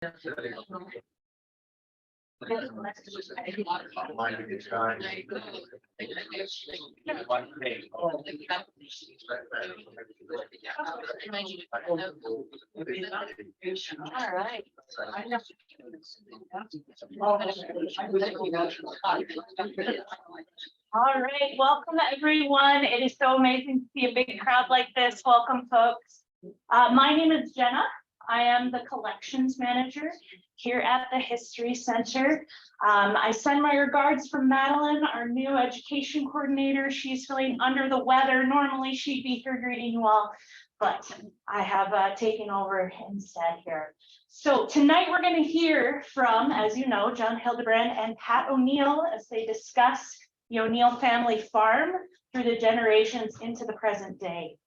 All right. All right, welcome everyone. It is so amazing to see a big crowd like this. Welcome, folks. My name is Jenna. I am the collections manager here at the History Center. I send my regards from Madeline, our new education coordinator. She's feeling under the weather. Normally she'd be here greeting you all, but I have taken over instead here. So tonight we're going to hear from, as you know, John Hildebrand and Pat O'Neill as they discuss the O'Neill family farm through the generations into the present day.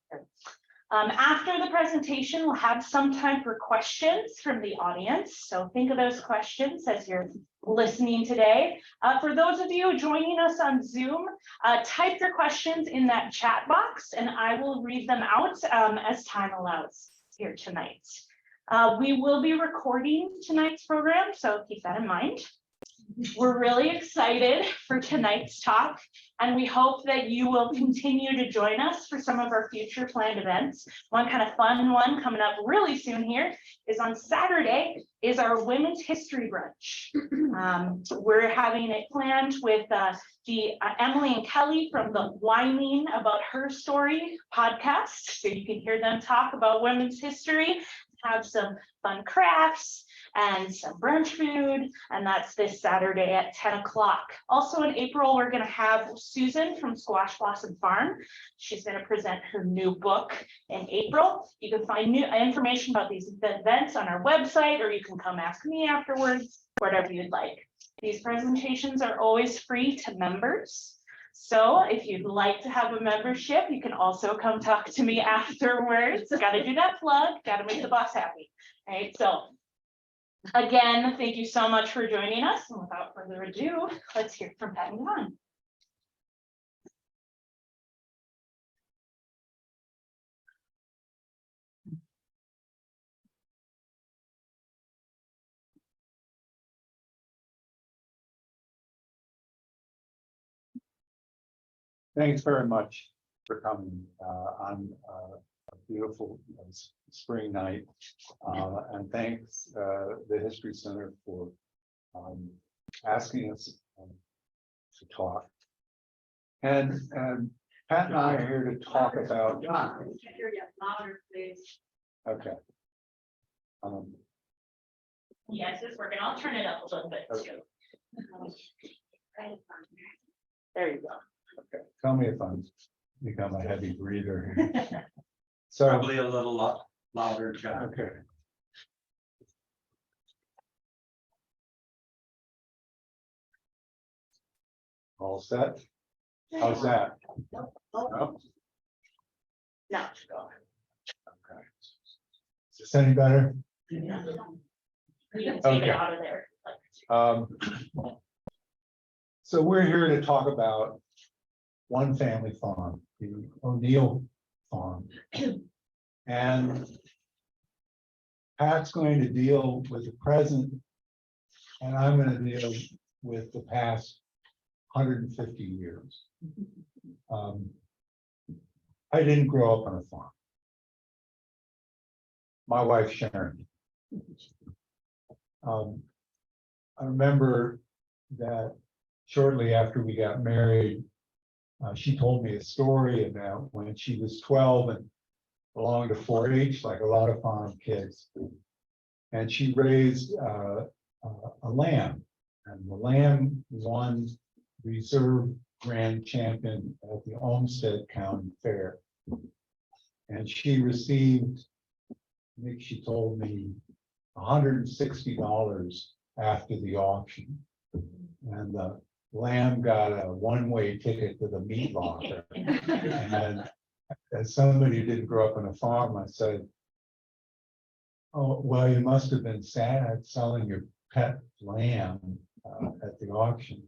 After the presentation, we'll have some time for questions from the audience. So think of those questions as you're listening today. For those of you joining us on Zoom, type your questions in that chat box and I will read them out as time allows here tonight. We will be recording tonight's program, so keep that in mind. We're really excited for tonight's talk, and we hope that you will continue to join us for some of our future planned events. One kind of fun one coming up really soon here is on Saturday is our Women's History Brunch. We're having it planned with Emily and Kelly from the Whining About Her Story podcast, so you can hear them talk about women's history, have some fun crafts and some brunch food, and that's this Saturday at 10 o'clock. Also in April, we're going to have Susan from Squash Blossom Farm. She's going to present her new book in April. You can find new information about these events on our website, or you can come ask me afterwards, whatever you'd like. These presentations are always free to members. So if you'd like to have a membership, you can also come talk to me afterwards. Got to do that plug, got to make the boss happy. All right, so again, thank you so much for joining us. And without further ado, let's hear from Pat and John. Thanks very much for coming on a beautiful spring night. And thanks the History Center for asking us to talk. And Pat and I are here to talk about. Okay. Yes, it's working. I'll turn it up a little bit too. Okay. There you go. Okay, tell me if I'm become a heavy breather here. So Probably a little louder, John. okay. All set? How's that? No? No. Okay. Is this any better? You can take Okay. it out of there. So we're here to talk about one family farm, the O'Neill farm. And Pat's going to deal with the present, and I'm going to deal with the past 150 years. I didn't grow up on a farm. My wife, Sharon. I remember that shortly after we got married, she told me a story about when she was 12 and belonged to 4-H, like a lot of farm kids. And she raised a lamb, and the lamb won reserve grand champion at the Olmsted County Fair. And she received, I think she told me, $160 after the auction. And the lamb got a one-way ticket to the meat locker. And as somebody who didn't grow up on a farm, I said, oh, well, you must have been sad selling your pet lamb at the auction.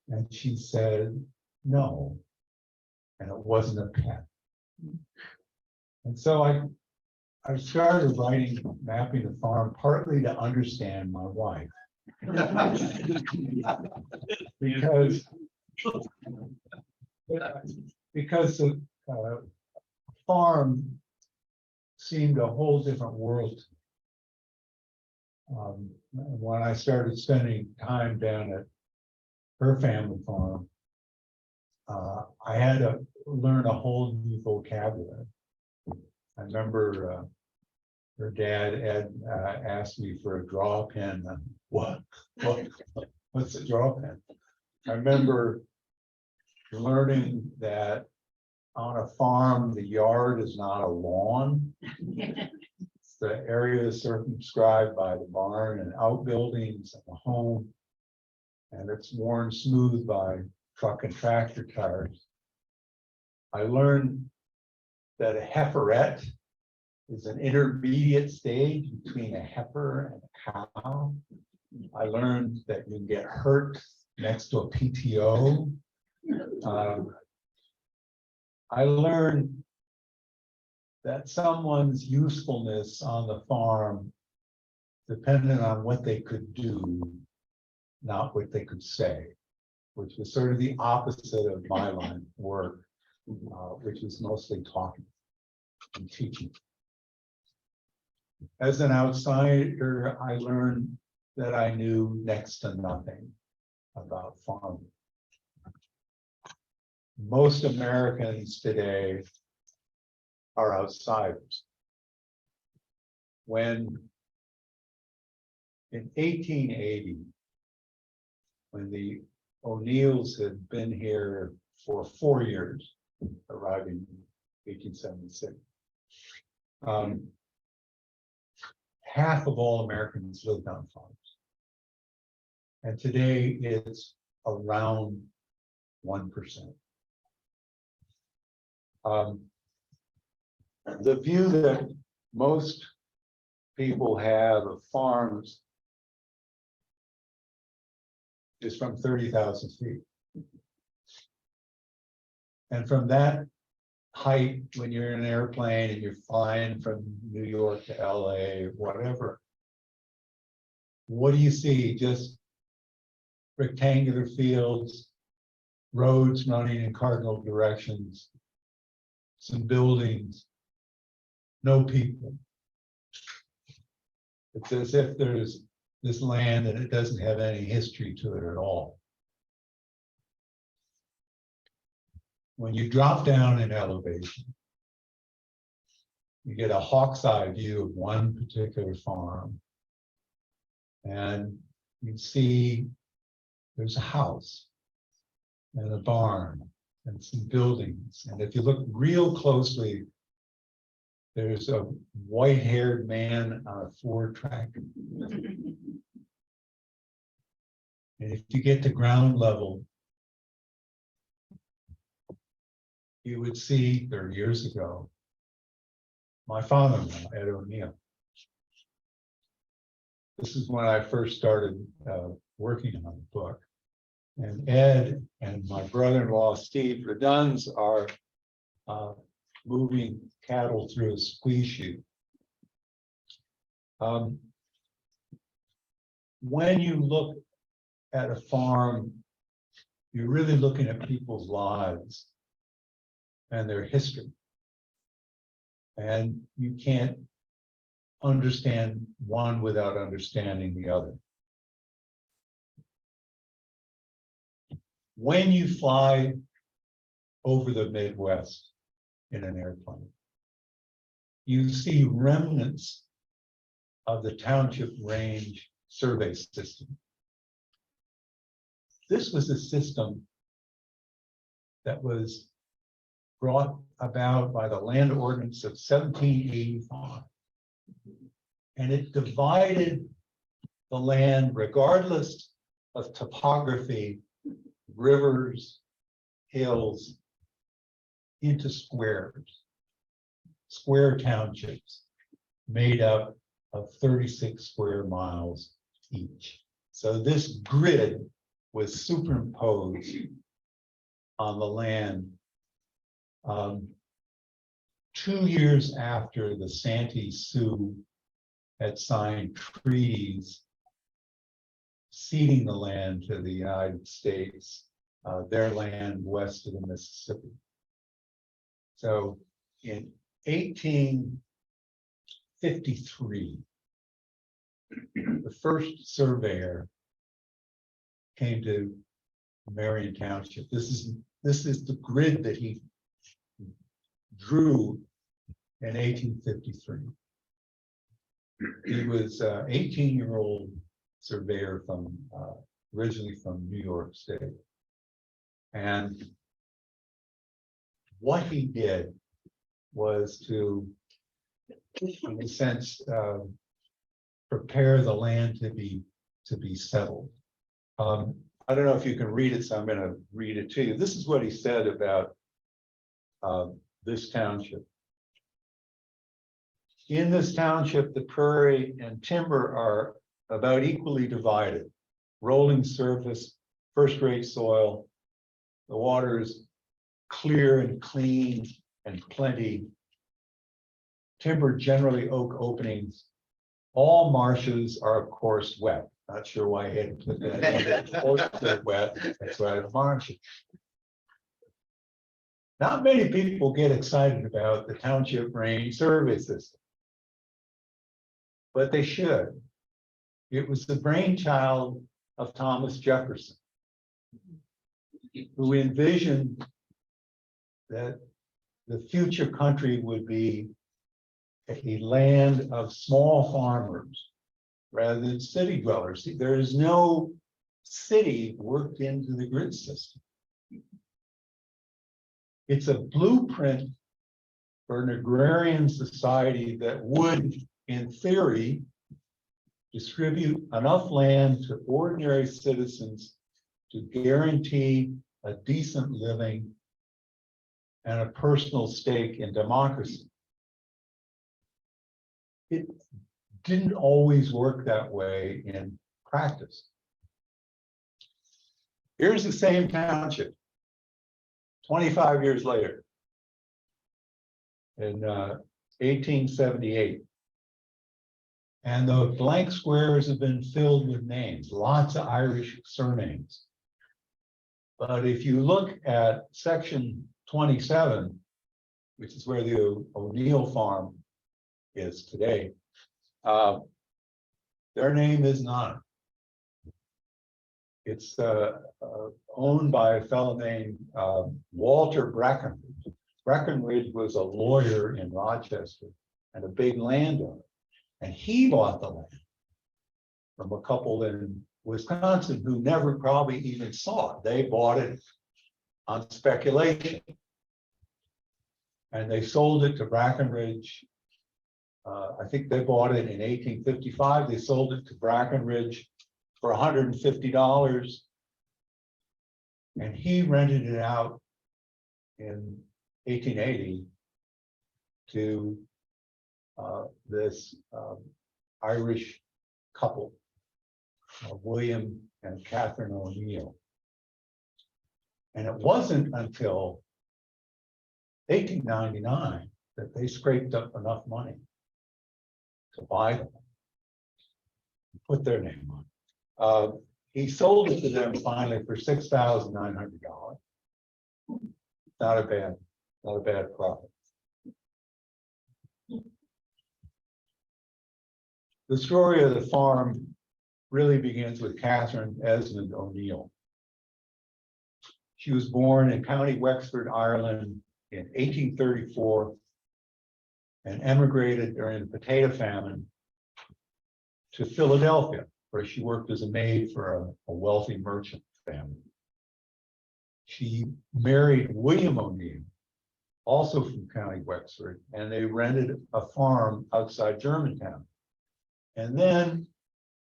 And she said, no, and it wasn't a pet. And so I I started writing, mapping the farm partly to understand my wife. Because the farm seemed a whole different world. When I started spending time down at her family farm, I had to learn a whole new vocabulary. I remember her dad had asked me for a draw pen. What's a draw pen? I remember learning that on a farm, the yard is not a lawn. It's the area circumscribed by the barn and outbuildings and the home. And it's worn smooth by truck and tractor tires. I learned that a heiferette is an intermediate stage between a heifer and a cow. I learned that you can get hurt next to a PTO. I learned that someone's usefulness on the farm depended on what they could do, not what they could say, which was sort of the opposite of my line of work, which is mostly talking and teaching. As an outsider, I learned that I knew next to nothing about farming. Most Americans today are outsiders. When in 1880, when the O'Neills had been here for 4 years, arriving in 1876, half of all Americans lived on farms. And today it's around 1%. The view that most people have of farms is from 30,000 feet. And from that height, when you're in an airplane and you're flying from New York to LA, whatever, what do you see? Just rectangular fields, roads running in cardinal directions, some buildings, no people. It's as if there's this land and it doesn't have any history to it at all. When you drop down in elevation, you get a hawk's eye view of one particular farm. And you see there's a house and a barn and some buildings. And if you look real closely, there's a white-haired man on a Ford tractor. And if you get to ground level, you would see 30 years ago, my father-in-law, Ed O'Neill. This is when I first started working on the book. And Ed and my brother-in-law, Steve Reduns, are moving cattle through a squeeze chute. When you look at a farm, you're really looking at people's lives and their history. And you can't understand one without understanding the other. When you fly over the Midwest in an airplane, you see remnants of the township range survey system. This was a system that was brought about by the land ordinance of 1785. And it divided the land regardless of topography, rivers, hills, into squares, square townships made up of 36 square miles each. So this grid was superimposed on the land. 2 years after the Santee Sioux had signed treaties ceding the land to the United States, their land west of the Mississippi. So in 1853, the first surveyor came to Marion Township. This is the grid that he drew in 1853. He was an 18-year-old surveyor from originally from New York State. And what he did was to, in a sense, prepare the land to be settled. I don't know if you can read it, so I'm going to read it to you. This is what he said about this township. In this township, the prairie and timber are about equally divided. Rolling surface, first-rate soil. The water is clear and clean and plenty. Timber generally oak openings. All marshes are, of course, wet. Not sure why he had to put that in. Of course, they're wet. That's why the marshes. Not many people get excited about the township range survey system, but they should. It was the brainchild of Thomas Jefferson, who envisioned that the future country would be a land of small farmers rather than city dwellers. There is no city worked into the grid system. It's a blueprint for an agrarian society that would, in theory, distribute enough land to ordinary citizens to guarantee a decent living and a personal stake in democracy. It didn't always work that way in practice. Here's the same township, 25 years later, in 1878. And the blank squares have been filled with names, lots of Irish surnames. But if you look at section 27, which is where the O'Neill farm is today, their name is not. It's owned by a fellow named Walter Breckenridge. Breckenridge was a lawyer in Rochester and a big landowner. And he bought the land from a couple in Wisconsin who never probably even saw it. They bought it on speculation. And they sold it to Breckenridge. I think they bought it in 1855. They sold it to Breckenridge for $150. And he rented it out in 1880 to this Irish couple, William and Catherine O'Neill. And it wasn't until 1899 that they scraped up enough money to buy them, put their name on. He sold it to them finally for $6,900. Not a bad profit. The story of the farm really begins with Catherine Esmond O'Neill. She was born in County Wexford, Ireland in 1834 and emigrated during the potato famine to Philadelphia, where she worked as a maid for a wealthy merchant family. She married William O'Neill, also from County Wexford, and they rented a farm outside Germantown. And then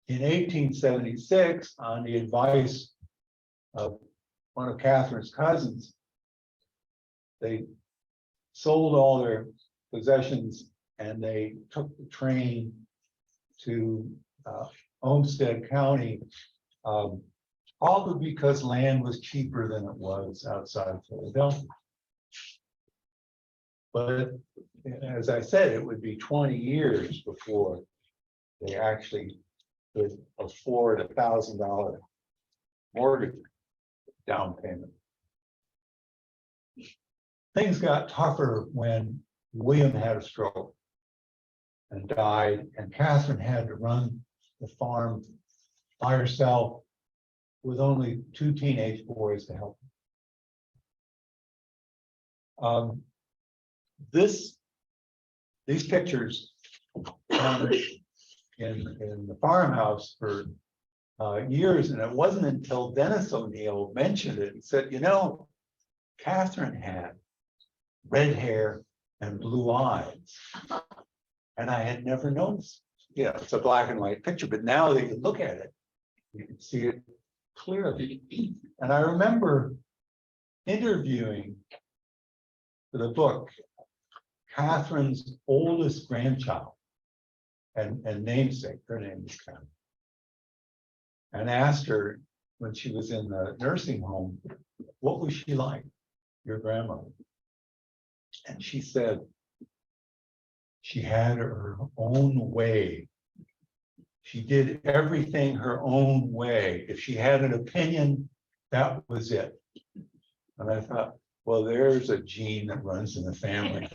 in 1876, on the advice of one of Catherine's cousins, they sold all their possessions and they took the train to Olmsted County, probably because land was cheaper than it was outside Philadelphia. But as I said, it would be 20 years before they actually could afford $1,000 mortgage down payment. Things got tougher when William had a stroke and died, and Catherine had to run the farm by herself with only 2 teenage boys to help. These pictures in the farmhouse for years, and it wasn't until Dennis O'Neill mentioned it and said, you know, Catherine had red hair and blue eyes, and I had never noticed. You know, it's a black and white picture, but now that you look at it, you can see it clearly. And I remember interviewing for the book Catherine's oldest grandchild and namesake, her name is Catherine, and asked her when she was in the nursing home, what was she like, your grandmother? And she said she had her own way. She did everything her own way. If she had an opinion, that was it. And I thought, well, there's a gene that runs in the family.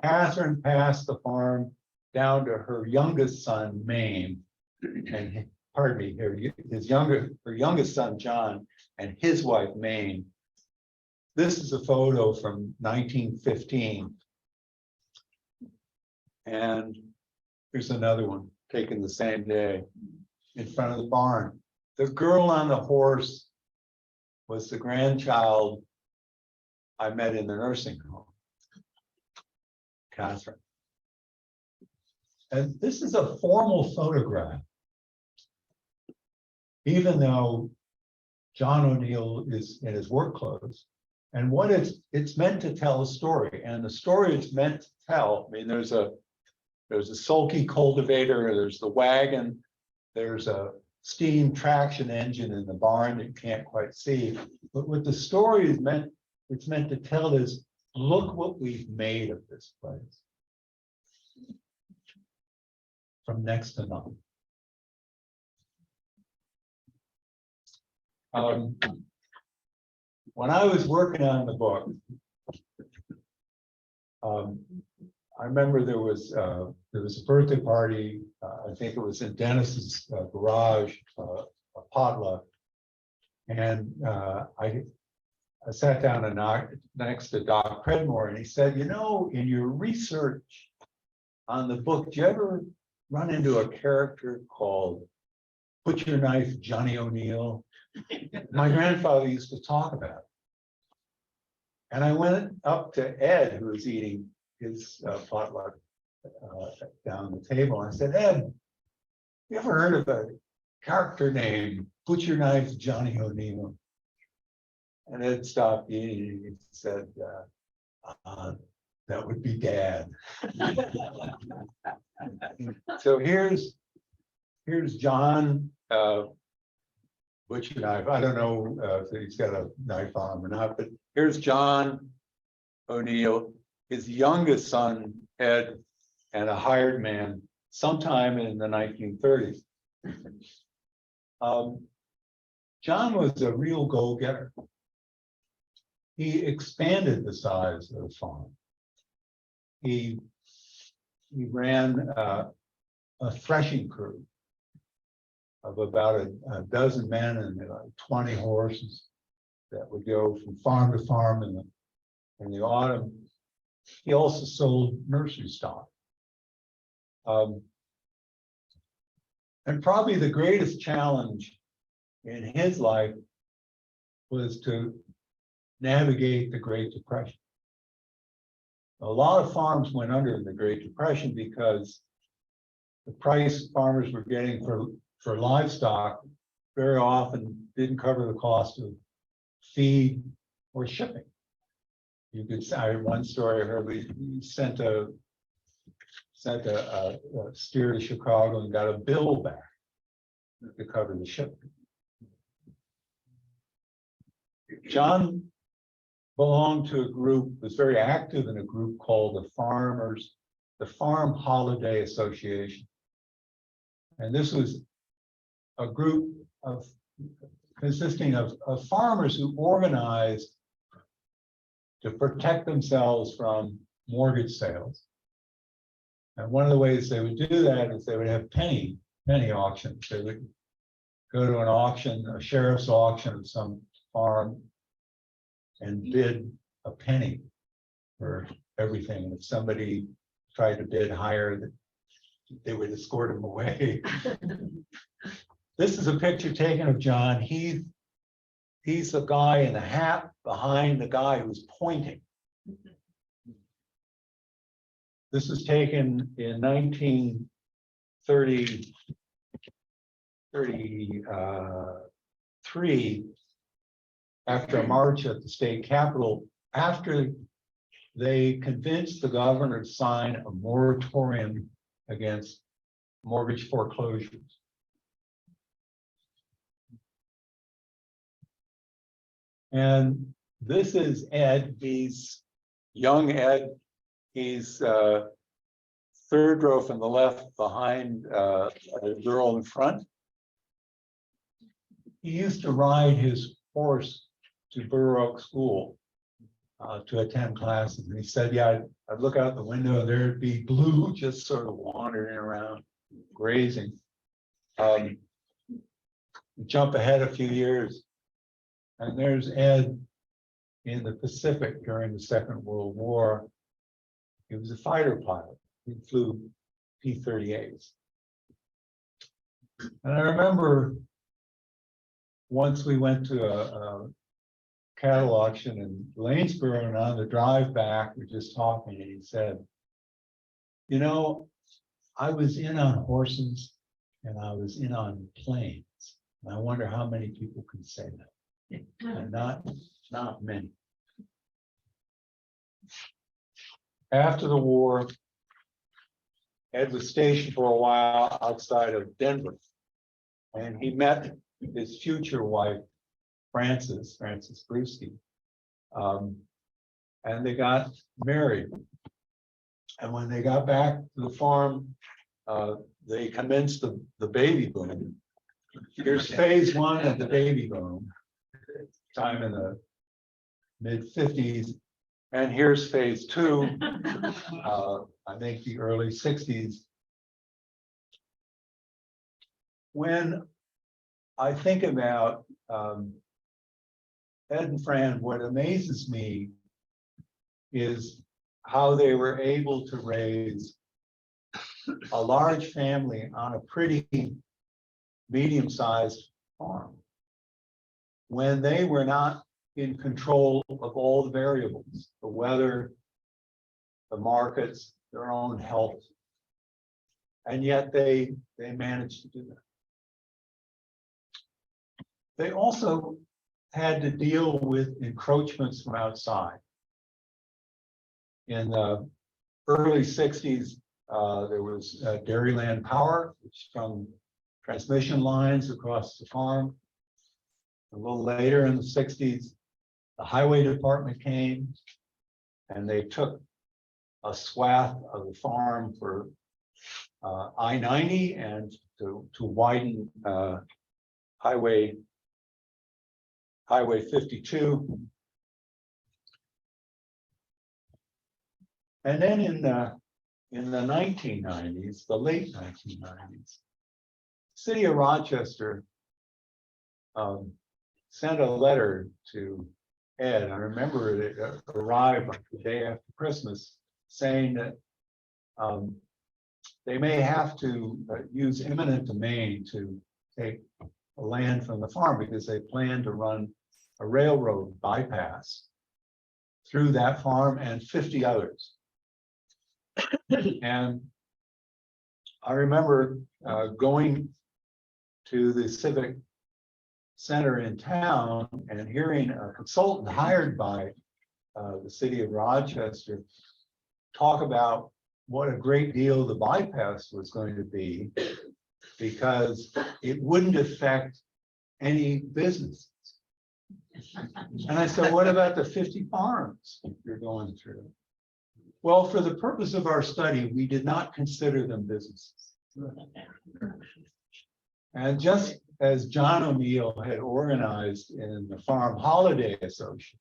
Catherine passed the farm down to her youngest son, Maine, and pardon me, her youngest son, John, and his wife, Maine. This is a photo from 1915. And here's another one taken the same day in front of the barn. The girl on the horse was the grandchild I met in the nursing home, Catherine. And this is a formal photograph, even though John O'Neill is in his work clothes. And what it's meant to tell a story, and the story it's meant to tell. I mean, there's a sulky cultivator, there's the wagon, there's a steam traction engine in the barn that you can't quite see. But what the story is meant, it's meant to tell is, look what we've made of this place. From next to nothing. When I was working on the book, I remember there was a birthday party. I think it was in Dennis's garage, a potluck, and I sat down and next to Doc Predmore, and he said, "You know, in your research on the book, did you ever run into a character called Butcher Knife Johnny O'Neill?" My grandfather used to talk about it. And I went up to Ed, who was eating his potluck down the table. And I said, "Ed, you ever heard of a character named Butcher Knife Johnny O'Neill?" And Ed stopped eating and he said, "That would be Dad." So here's John Butcher Knife. I don't know if he's got a knife on him or not, but here's John O'Neill, his youngest son, Ed, and a hired man sometime in the 1930s. John was a real go-getter. He expanded the size of the farm. He ran a threshing crew of about a dozen men and 20 horses that would go from farm to farm in the autumn. He also sold nursery stock. And probably the greatest challenge in his life was to navigate the Great Depression. A lot of farms went under in the Great Depression because the price farmers were getting for livestock very often didn't cover the cost of feed or shipping. You could say, one story I heard, we sent a steer to Chicago and got a bill back to cover the shipping. John belonged to a group, was very active in a group called the Farm Holiday Association. And this was a group of consisting of farmers who organized to protect themselves from mortgage sales. And one of the ways they would do that is they would have penny auctions. They would go to an auction, a sheriff's auction of some farm, and bid a penny for everything. And if somebody tried to bid higher, they would escort him away. This is a picture taken of John. He's the guy in the hat behind the guy who's pointing. This was taken in 1933 after a march at the state capitol, after they convinced the governor to sign a moratorium against mortgage foreclosures. And this is Ed. He's young Ed. He's third row from the left behind a girl in front. He used to ride his horse to Burr Oak School to attend classes. And he said, yeah, I'd look out the window and there'd be Blue just sort of wandering around, grazing. Jump ahead a few years, and there's Ed in the Pacific during the Second World War. He was a fighter pilot. He flew P-38s. And I remember once we went to a cattle auction in Lanesboro, and on the drive back, we're just talking, and he said, you know, I was in on horses and I was in on planes. And I wonder how many people can say that. And not many. After the war, Ed was stationed for a while outside of Denver, and he met his future wife, Frances Brewski, and they got married. And when they got back to the farm, they commenced the baby boom. Here's phase one of the baby boom, time in the mid-50s. And here's phase two, I think the early 60s. When I think about Ed and Fran, what amazes me is how they were able to raise a large family on a pretty medium-sized farm when they were not in control of all the variables, the weather, the markets, their own health. And yet they managed to do that. They also had to deal with encroachments from outside. In the early 60s, there was Dairyland Power, which strung transmission lines across the farm. A little later in the 60s, the highway department came and they took a swath of the farm for I-90 and to widen Highway 52. And then in the 1990s, the late 1990s, City of Rochester sent a letter to Ed. I remember it arrived like the day after Christmas, saying that they may have to use eminent domain to take land from the farm because they plan to run a railroad bypass through that farm and 50 others. And I remember going to the Civic Center in town and hearing a consultant hired by the city of Rochester talk about what a great deal the bypass was going to be, because it wouldn't affect any businesses. And I said, what about the 50 farms you're going through? Well, for the purpose of our study, we did not consider them businesses. And just as John O'Neill had organized in the Farm Holiday Association,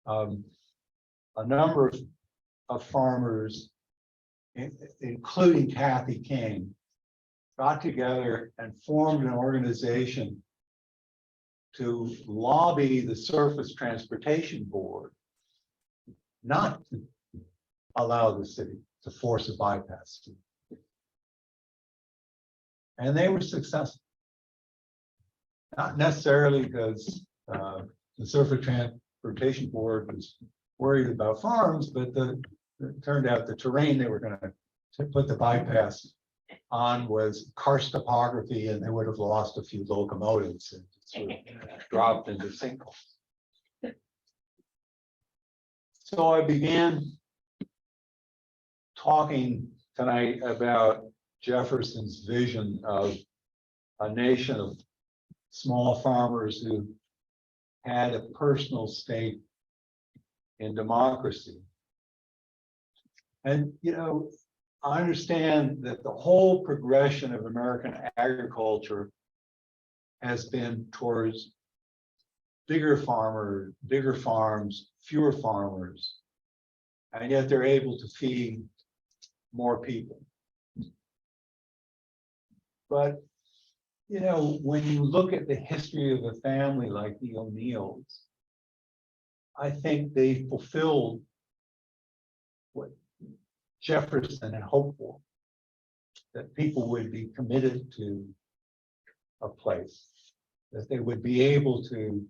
a number of farmers, including Kathy King, got together and formed an organization to lobby the Surface Transportation Board not to allow the city to force a bypass. And they were successful. Not necessarily because the Surface Transportation Board was worried about farms, but it turned out the terrain they were going to put the bypass on was karst topography, and they would have lost a few locomotives and sort of dropped into sinkholes. So I began talking tonight about Jefferson's vision of a nation of small farmers who had a personal stake in democracy. And, you know, I understand that the whole progression of American agriculture has been towards bigger farms, fewer farmers, and yet they're able to feed more people. But, you know, when you look at the history of a family like the O'Neills, I think they fulfilled what Jefferson had hoped for, that people would be committed to a place, that they would be able to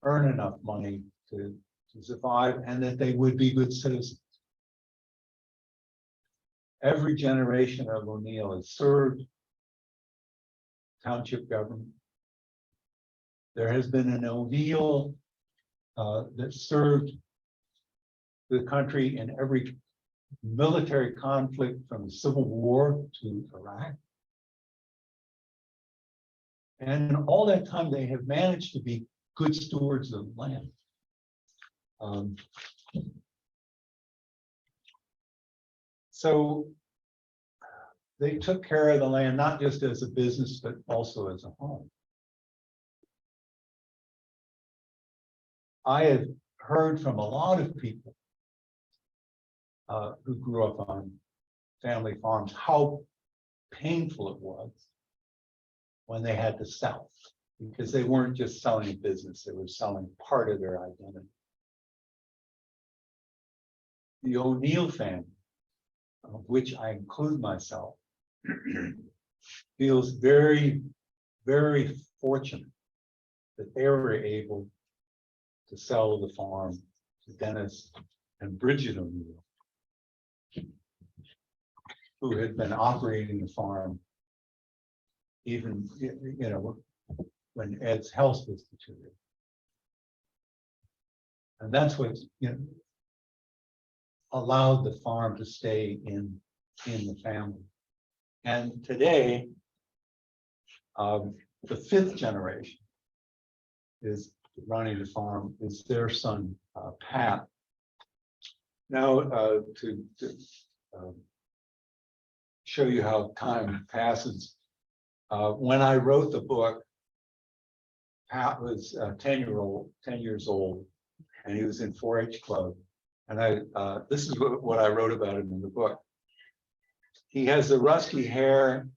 earn enough money to survive, and that they would be good citizens. Every generation of O'Neill has served township government. There has been an O'Neill that served the country in every military conflict from the Civil War to Iraq. And in all that time, they have managed to be good stewards of land. So they took care of the land, not just as a business, but also as a home. I have heard from a lot of people who grew up on family farms how painful it was when they had to sell, because they weren't just selling a business, they were selling part of their identity. The O'Neill family, of which I include myself, feels very, very fortunate that they were able to sell the farm to Dennis and Bridget O'Neill, who had been operating the farm even, you know, when Ed's health was deteriorating. And that's what, you know, allowed the farm to stay in the family. And today, the fifth generation is running the farm, is their son, Pat. Now, to show you how time passes, when I wrote the book, Pat was 10 years old, and he was in 4-H club. And this is what I wrote about him in the book. He has the rusty hair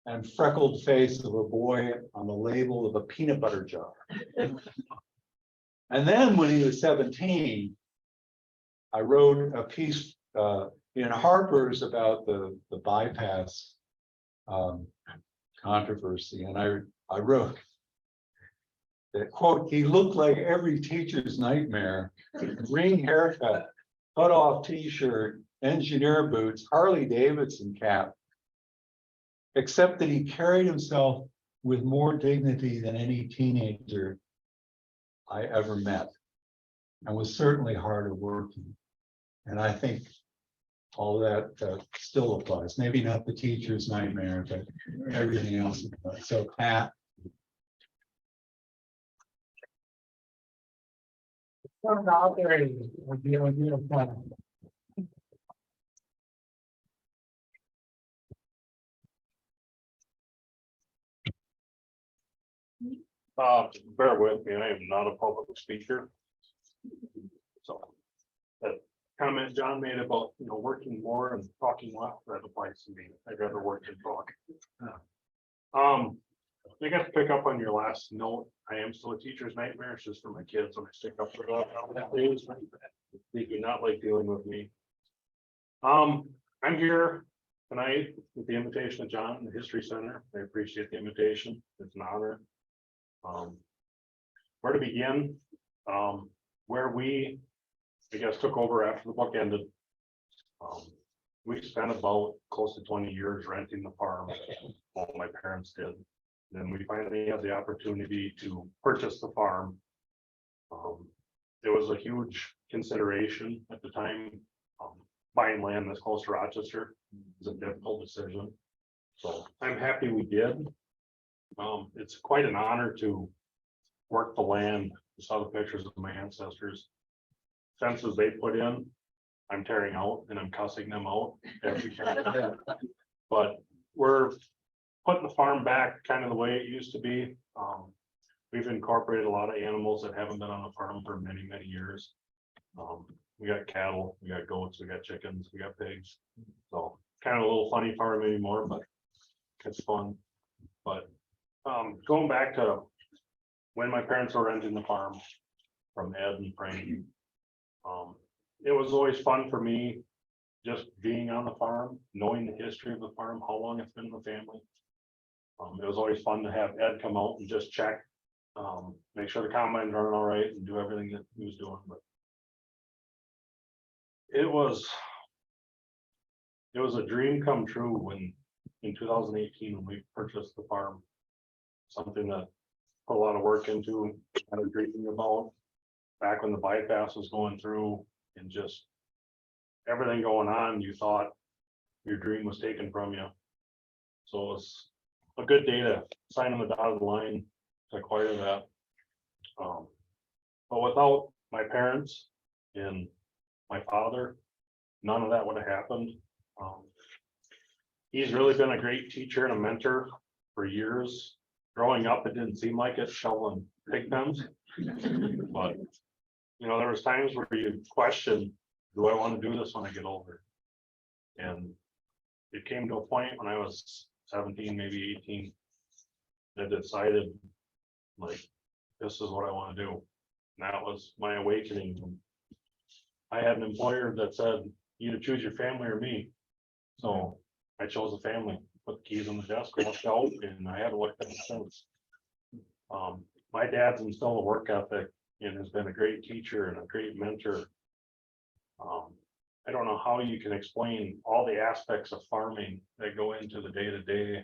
and freckled face of a boy on the label of a peanut butter jar. And then when he was 17, I wrote a piece in Harper's about the bypass controversy. And I wrote that, quote, he looked like every teacher's nightmare: green haircut, cut off t-shirt, engineer boots, Harley Davidson cap, except that he carried himself with more dignity than any teenager I ever met, and was certainly harder working. And I think all that still applies. Maybe not the teacher's nightmare, but everything else applies. So Pat Bear with me, I am not a public speaker. So, that comment John made about, working more and talking less, that applies to me. I'd rather work than talk. I got to pick up on your last note. I am still a teacher's nightmare. It's just for my kids when I stick up for them. They do not like dealing with me. I'm here tonight with the invitation of John, the History Center. I appreciate the invitation. It's an honor. Where to begin? Where we, I guess, took over after the book ended. We spent about close to 20 years renting the farm. Well, my parents did. Then we finally had the opportunity to purchase the farm. It was a huge consideration at the time. Buying land this close to Rochester is a difficult decision. So I'm happy we did. It's quite an honor to work the land. You saw the pictures of my ancestors. Fences they put in, I'm tearing out and I'm cussing them out every time. But we're putting the farm back kind of the way it used to be. We've incorporated a lot of animals that haven't been on the farm for many, many years. We got cattle, we got goats, we got chickens, we got pigs. So kind of a little funny farm anymore, but it's fun. But going back to when my parents were renting the farm from Ed and Frank, it was always fun for me just being on the farm, knowing the history of the farm, how long it's been in the family. It was always fun to have Ed come out and just check, make sure the combine's running all right and do everything that he was doing. But it was a dream come true when in 2018 when we purchased the farm. Something that put a lot of work into, kind of dreaming about back when the bypass was going through and just everything going on. You thought your dream was taken from you. So it was a good day to sign on the dotted line to acquire that. But without my parents and my father, none of that would have happened. He's really been a great teacher and a mentor for years. Growing up, it didn't seem like it, shoveling pig pens. But, there was times where you question, do I want to do this when I get older? And it came to a point when I was 17, maybe 18, that decided, like, this is what I want to do. And that was my awakening. I had an employer that said, you either choose your family or me. So I chose the family, put the keys on the desk, walked out, and I haven't looked at it since. My dad's instilled a work ethic and has been a great teacher and a great mentor. I don't know how you can explain all the aspects of farming that go into the day-to-day.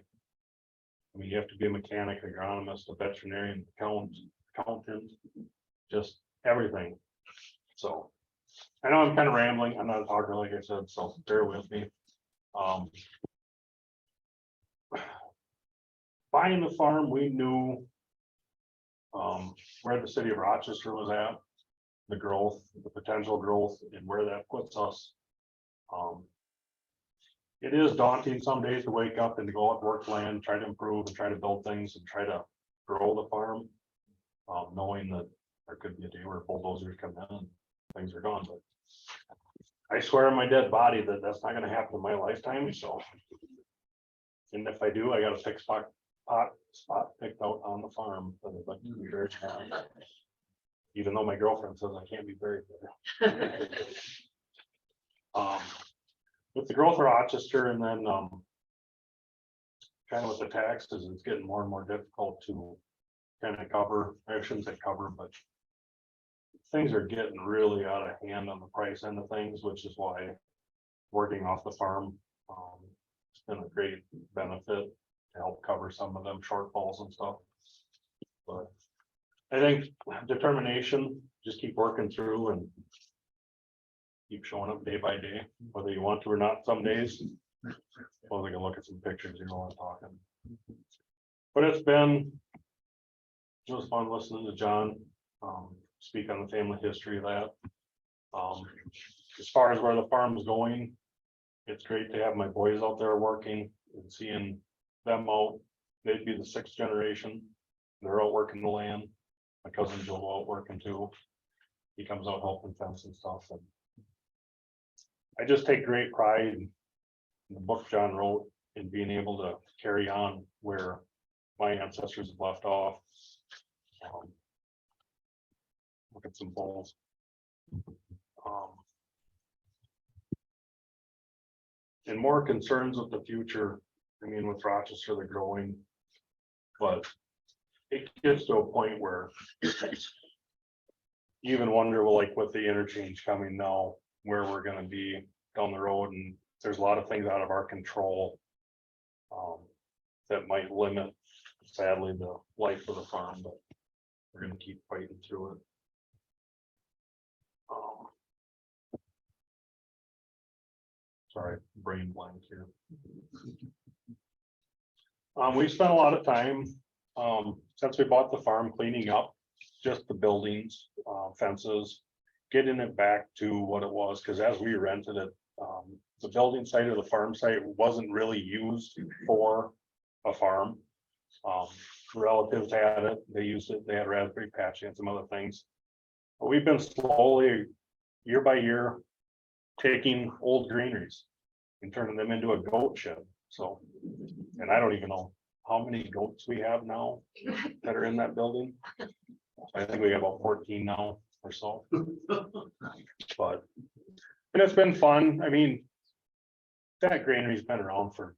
I mean, you have to be a mechanic, agronomist, a veterinarian, accountant, just everything. So I know I'm kind of rambling. I'm not a talker, like I said, so bear with me. Buying the farm, we knew where the city of Rochester was at, the growth, the potential growth, and where that puts us. It is daunting some days to wake up and to go out and work land, try to improve and try to build things and try to grow the farm, knowing that there could be a day where bulldozers come in and things are gone. But I swear on my dead body that that's not going to happen in my lifetime. So, and if I do, I got a fixed spot picked out on the farm that I'd like to be buried on. Even though my girlfriend says I can't be buried there. With the growth of Rochester and then kind of with the taxes, it's getting more and more difficult to kind of cover. I shouldn't say cover, but things are getting really out of hand on the price end of things, which is why working off the farm, it's been a great benefit to help cover some of them shortfalls and stuff. But I think determination, just keep working through and keep showing up day by day, whether you want to or not some days. Well, we can look at some pictures, you know what I'm talking. But it was fun listening to John. speak on the family history of that. As far as where the farm's going, it's great to have my boys out there working and seeing them out. They'd be the sixth generation. They're out working the land. My cousin Joe out working too. He comes out helping fence and stuff. And I just take great pride in the book John wrote and being able to carry on where my ancestors have left off. Look at some balls. And more concerns with the future. I mean, with Rochester, they're growing, but it gets to a point where you even wonder, well, like with the interchange coming now, where we're gonna be down the road, and there's a lot of things out of our control that might limit, sadly, the life of the farm, but we're gonna keep fighting through it. Sorry, brain blank here. We spent a lot of time, since we bought the farm, cleaning up just the buildings, fences, getting it back to what it was, because as we rented it, the building site or the farm site wasn't really used for a farm. Relatives had it, they used it, they had raspberry patch and some other things. But we've been slowly, year by year, taking old greeneries and turning them into a goat shed. So, and I don't even know how many goats we have now that are in that building. I think we have about 14 now or so. But, and it's been fun. I mean, that granary's been around for,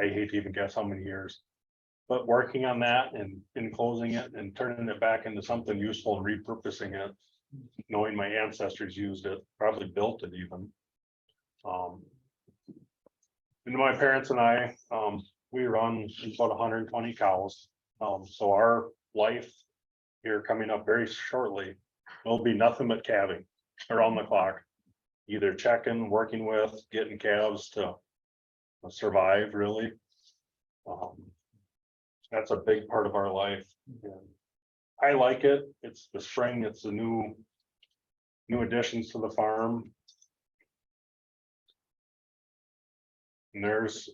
I hate to even guess how many years. But working on that and enclosing it and turning it back into something useful and repurposing it, knowing my ancestors used it, probably built it even. And my parents and I, we run about 120 cows. So our life here coming up very shortly will be nothing but calving around the clock. Either checking, working with, getting calves to survive, really. That's a big part of our life. And I like it. It's the spring, it's the new additions to the farm. And there's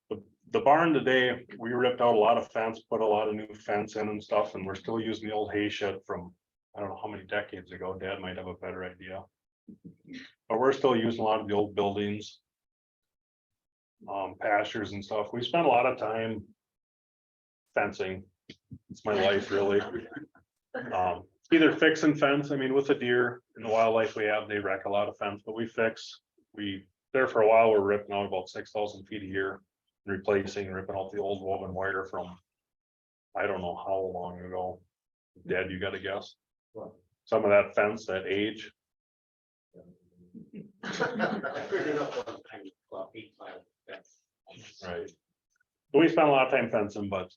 the barn today, we ripped out a lot of fence, put a lot of new fence in and stuff, and we're still using the old hay shed from, I don't know how many decades ago. Dad might have a better idea. But we're still using a lot of the old buildings, pastures and stuff. We spent a lot of time fencing. It's my life, really. Either fix and fence. I mean, with the deer and the wildlife we have, they wreck a lot of fence, but we fix. There for a while, we're ripping out about 6,000 feet a year, ripping out the old woven wire from, I don't know how long ago. Dad, you got a guess? Some of that fence, that age. Right. But we spent a lot of time fencing, but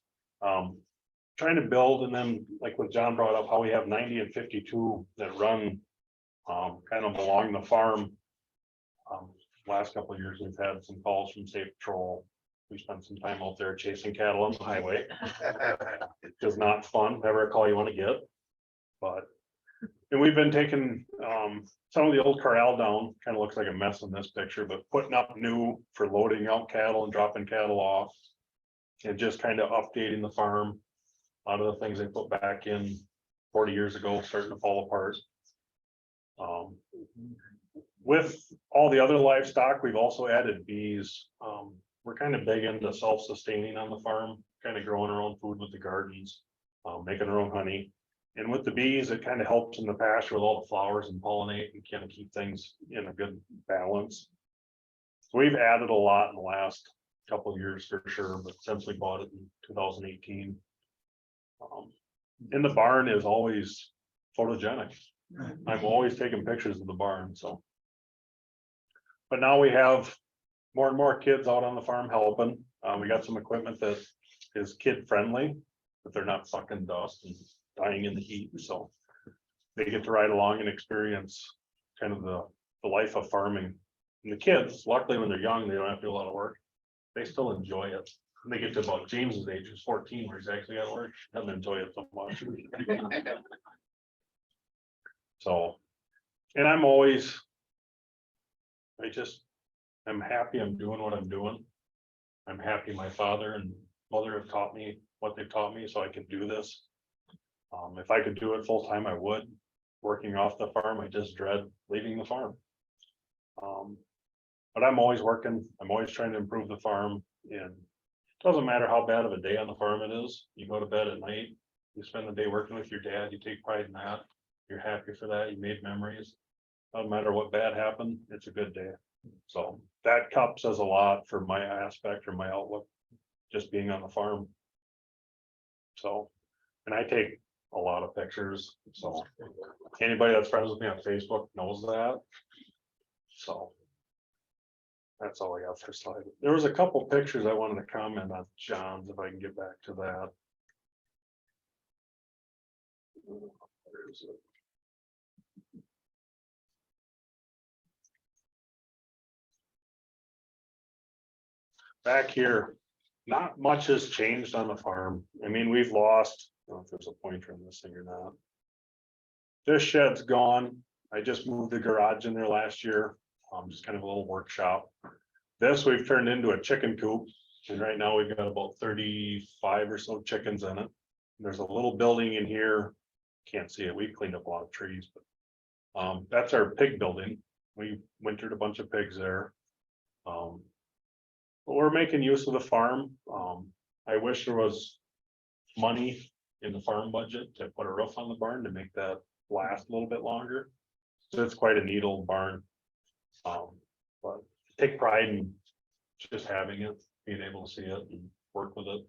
trying to build, and then like what John brought up, how we have 90 and 52 that run kind of along the farm. Last couple of years, we've had some calls from State Patrol. We spent some time out there chasing cattle on the highway. It's not fun, never a call you want to get. But, and we've been taking some of the old corral down, kind of looks like a mess in this picture, but putting up new for loading out cattle and dropping cattle off. And just kind of updating the farm. A lot of the things they put back in 40 years ago starting to fall apart. With all the other livestock, we've also added bees. We're kind of big into self-sustaining on the farm, kind of growing our own food with the gardens, making our own honey. And with the bees, it kind of helps in the pasture with all the flowers and pollinate and kind of keep things in a good balance. So we've added a lot in the last couple of years for sure, but since we bought it in 2018. And the barn is always photogenic. I'm always taking pictures of the barn, so. But now we have more and more kids out on the farm helping. We got some equipment that is kid friendly, but they're not sucking dust and dying in the heat, so. They get to ride along and experience kind of the life of farming. And the kids, luckily when they're young, they don't have to do a lot of work. They still enjoy it. When they get to about James's age, who's 14, where he's actually at work, doesn't enjoy it so much. So, and I'm always. I'm happy I'm doing what I'm doing. I'm happy my father and mother have taught me what they've taught me, so I can do this. If I could do it full time, I would. Working off the farm, I just dread leaving the farm. But I'm always working, I'm always trying to improve the farm, and it doesn't matter how bad of a day on the farm it is. You go to bed at night, you spend the day working with your dad, you take pride in that. You're happy for that, you made memories. Doesn't matter what bad happened, it's a good day. So that cup says a lot for my aspect or my outlook, just being on the farm. So, and I take a lot of pictures, so anybody that's friends with me on Facebook knows that. So. That's all I got for slide. There was a couple pictures I wanted to comment on John's, if I can get back to that. Where is it? Back here, not much has changed on the farm. I mean, we've lost, I don't know if there's a pointer in this thing or not. This shed's gone. I just moved the garage in there last year. Just kind of a little workshop. This we've turned into a chicken coop. And right now we've got about 35 or so chickens in it. There's a little building in here. Can't see it. We cleaned up a lot of trees, but that's our pig building. We wintered a bunch of pigs there. But we're making use of the farm. I wish there was money in the farm budget to put a roof on the barn to make that last a little bit longer. So it's quite a neat old barn. But take pride in just having it, being able to see it and work with it.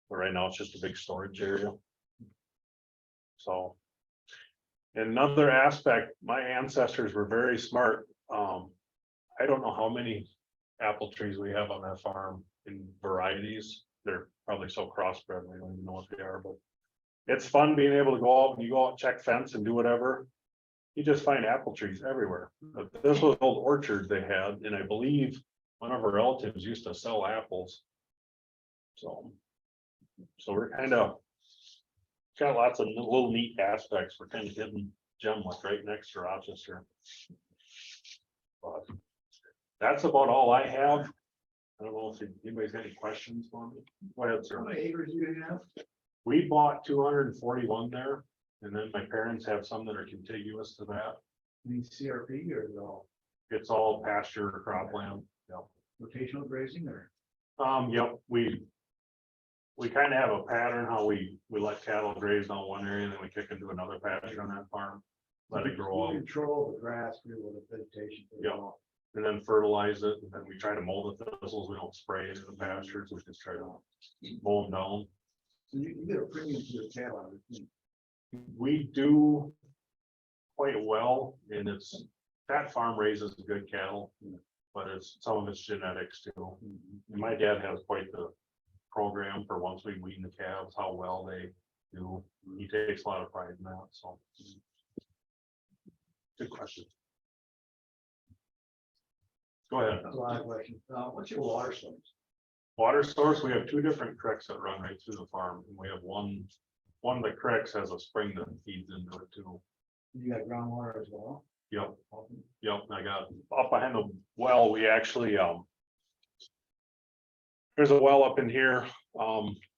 But right now it's just a big storage area. So. Another aspect, my ancestors were very smart. I don't know how many apple trees we have on that farm in varieties. They're probably so crossbred, we don't even know what they are, but it's fun being able to go out and you go out and check fence and do whatever. You just find apple trees everywhere. But this was an old orchard they had, and I believe one of our relatives used to sell apples. So we're kind of got lots of little neat aspects. We're kind of hidden gem like right next to Rochester. But that's about all I have. I don't know if anybody's got any questions for me. Go ahead, sir. How many acres do you have? We bought 241 there, and then my parents have some that are contiguous to that. Any CRP or is it all It's all pasture or cropland. Yep. rotational grazing or? Yep, we kind of have a pattern how we let cattle graze on one area and then we kick into another pasture on that farm. Let it grow You up control the grass with the vegetation. Yeah. and then fertilize it, and then we try to mow the thistles. We don't spray into the pastures, we just try to mow them down. So you get a premium for your cattle, I would think. We do quite well, and it's, that farm raises good cattle, but it's, some of it's genetics too. And my dad has quite the program for once we wean the calves, how well they do. He takes a lot of pride in that, so. Good question. Go ahead. That's a lot of questions. What's your water source? Water source, we have two different creeks that run right through the farm, and we have one of the creeks has a spring that feeds into it too. You got groundwater as well? Yep, yep, I got up behind the well, we actually, there's a well up in here.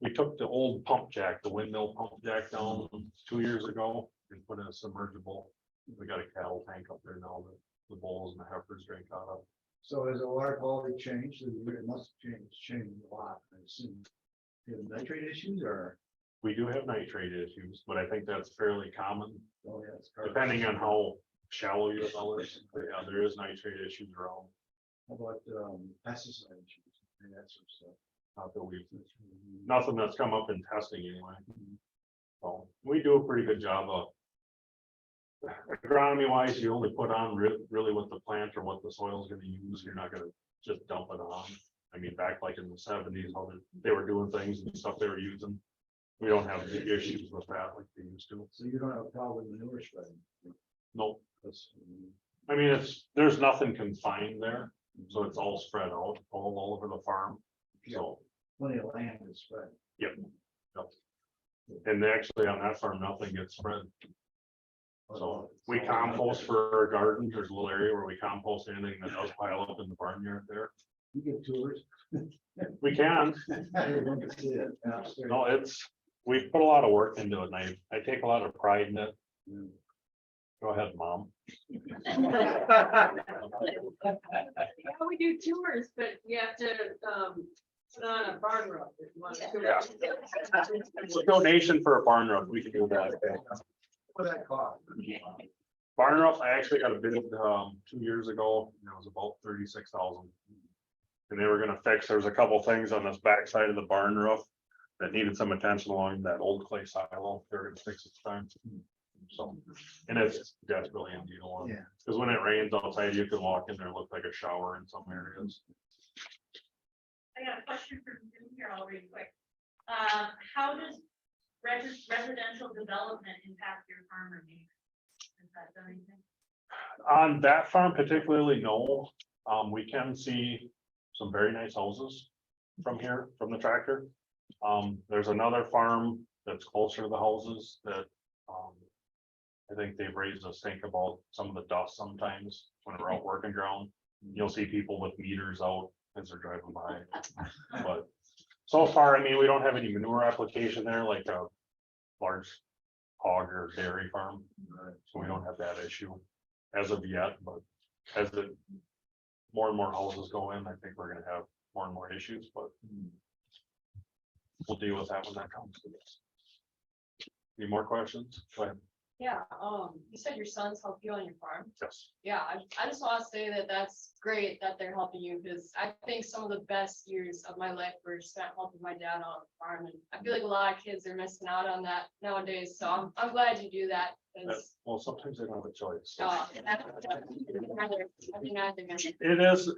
We took the old pump jack, the windmill pump jack down 2 years ago and put in a submergible. We got a cattle tank up there now that the bulls and the heifers drink out of. So has the water quality changed? It must have changed a lot, I assume. You have nitrate issues or? We do have nitrate issues, but I think that's fairly common, Oh, yeah, it's depending on how shallow your well is. But yeah, there is nitrate issues around. How about pesticide issues and that sort of stuff? Not that we've, nothing that's come up in testing anyway. So we do a pretty good job of. Agronomy wise, you only put on really what the plant or what the soil is gonna use. You're not gonna just dump it on. I mean, back like in the 70s, how they were doing things and stuff they were using. We don't have the issues with that like they used to. So you don't have a problem with manure spreading? Nope. I mean, there's nothing confined there, so it's all spread out all over the farm. So, Plenty of land is spread. yep. And actually on that farm, nothing gets spread. So we compost for our garden. There's a little area where we compost anything that does pile up in the barnyard there. You get tours. We can. Everyone can see it. No, we've put a lot of work into it, and I take a lot of pride in it. Go ahead, Mom. Yeah, we do tours, but you have to, put on a barn roof if you want to. Yeah. It's a donation for a barn roof. We can do that. What that cost? Barn roof, I actually got a bid 2 years ago, and it was about 36,000. And they were gonna fix, there was a couple things on this back side of the barn roof that needed some attention along that old clay silo. They're gonna fix it this time. So, and it's desperately in need of one. Yeah. Because when it rains outside, you can walk in there, and look like a shower in some areas. I got a question for Zoom here, I'll read quick. How does residential development impact your farmer neighbors? Has that done anything? On that farm particularly, no. We can see some very nice houses from here, from the tractor. There's another farm that's closer to the houses that, I think they've raised a stink about some of the dust sometimes when we're out working ground. You'll see people with meters out as they're driving by. But so far, I mean, we don't have any manure application there like a large hog or dairy farm. So we don't have that issue as of yet, but as the more and more houses go in, I think we're gonna have more and more issues, but we'll deal with that when that comes to this. Any more questions? Go ahead. Yeah, you said your sons help you on your farm. Yes. Yeah, I just want to say that that's great that they're helping you, because I think some of the best years of my life were spent helping my dad on the farm, and I feel like a lot of kids are missing out on that nowadays, so I'm glad you do that. 'Cause, Well, sometimes they don't have a choice. It is,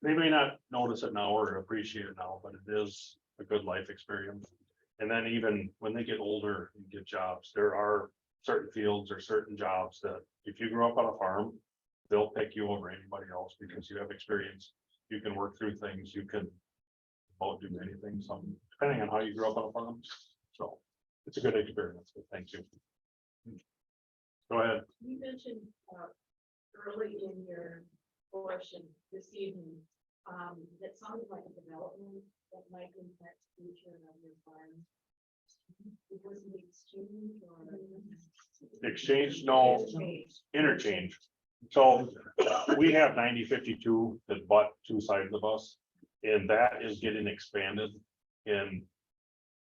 they may not notice it now or appreciate it now, but it is a good life experience. And then even when they get older and get jobs, there are certain fields or certain jobs that if you grew up on a farm, they'll pick you over anybody else because you have experience. You can work through things, you can about do anything, some, depending on how you grew up on a farm. So it's a good experience, but thank you. Go ahead. You mentioned early in your portion this evening, that sounded like a development that might impact the future of your farm. It wasn't the exchange or? Exchange, no, interchange. So we have 9052 that butt two sides of us, and that is getting expanded. And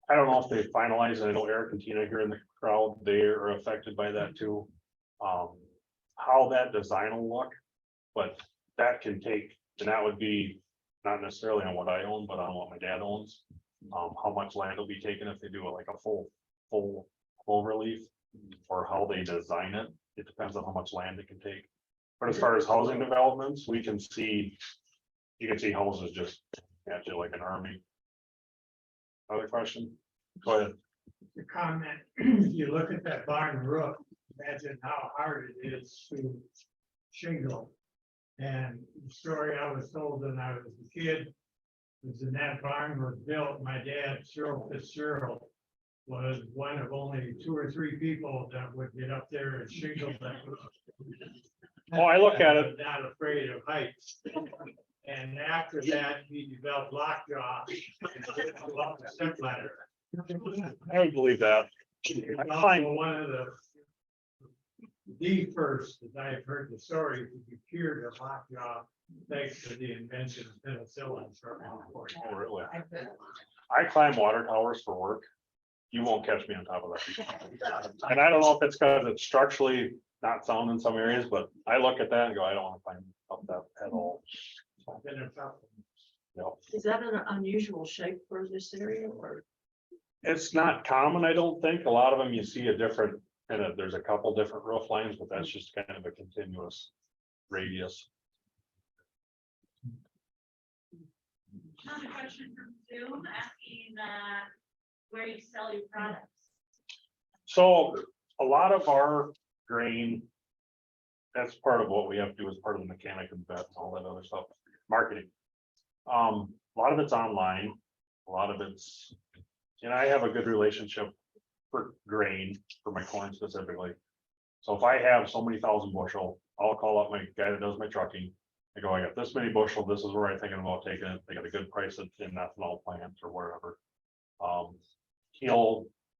I don't know if they finalized, I know Eric and Tina here in the crowd, they are affected by that too. How that design will look, but that can take, and that would be not necessarily on what I own, but on what my dad owns. How much land will be taken if they do it like a full clover leaf, or how they design it. It depends on how much land it can take. But as far as housing developments, we can see, you can see houses just at you like an army. Other question? Go ahead. The comment, if you look at that barn roof, imagine how hard it is to shingle. And the story I was told when I was a kid was when that barn was built, my dad, Cheryl Fitzgerald, was one of only 2 or 3 people that would get up there and shingle that roof. Oh, I look at it. Not afraid of heights. And after that, he developed lockjaw and developed a step ladder. I would believe that. Also, one of the first, as I've heard the story, to be cured of lockjaw thanks to the invention of penicillin. Oh, really? I climb water towers for work. You won't catch me on top of that. And I don't know if it's because it's structurally not sound in some areas, but I look at that and go, I don't want to climb up that at all. No, Is that an unusual shape for this area or? it's not common, I don't think. A lot of them you see a different, and there's a couple different roof lines, but that's just kind of a continuous radius. Another question from Zoom asking where you sell your products. So a lot of our grain, that's part of what we have to do as part of the mechanic and vet and all that other stuff, marketing. A lot of it's online, a lot of it's, and I have a good relationship for grain, for my corn specifically. So if I have so many thousand bushel, I'll call up my guy that does my trucking. I go, I got this many bushel, this is where I'm thinking about taking it, they got a good price in ethanol plant or wherever.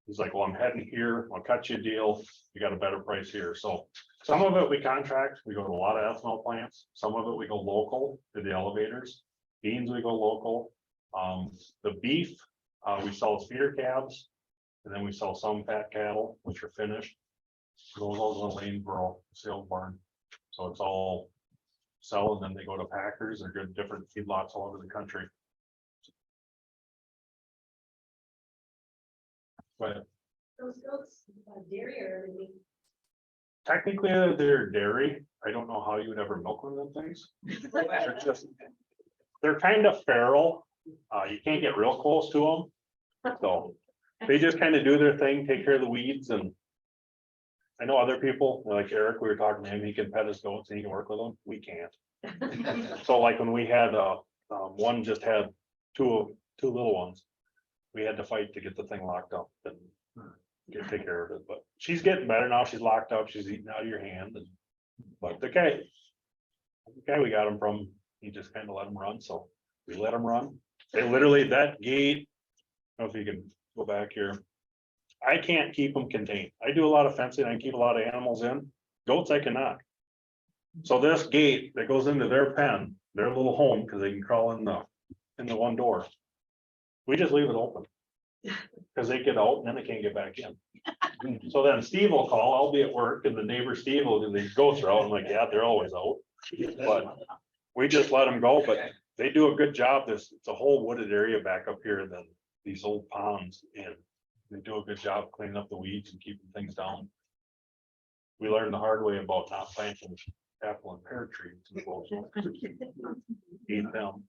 He's like, well, I'm heading here, I'll cut you a deal, you got a better price here, so. Some of it we contract, we go to a lot of ethanol plants, some of it we go local to the elevators. Beans, we go local. The beef, we sell as feeder calves. And then we sell some fat cattle, which are finished. Those all go to Lanesboro sales barn. So it's all sell and then they go to packers. They're good, different feedlots all over the country. But Those goats, dairy or meat? technically they're dairy. I don't know how you would ever milk one of them things. They're kind of feral. You can't get real close to them. So they just kind of do their thing, take care of the weeds, and I know other people, like Eric, we were talking to him, he can pet his goats and he can work with them. We can't. So like when we had, one just had two little ones. We had to fight to get the thing locked up and take care of it, but she's getting better now. She's locked up. She's eating out of your hand. But the guy we got him from, he just kind of let him run. So we let him run. They literally, that gate, I don't know if you can go back here. I can't keep them contained. I do a lot of fencing. I keep a lot of animals in. Goats I cannot. So this gate that goes into their pen, their little home, because they can crawl in the one door. We just leave it open. Because they get out and then they can't get back in. So then Steve will call, I'll be at work and the neighbor Steve will, and these goats are out. I'm like, yeah, they're always out. But we just let them go, but they do a good job. It's a whole wooded area back up here than these old ponds, and they do a good job cleaning up the weeds and keeping things down. We learned the hard way about not planting apple and pear trees. Eat them.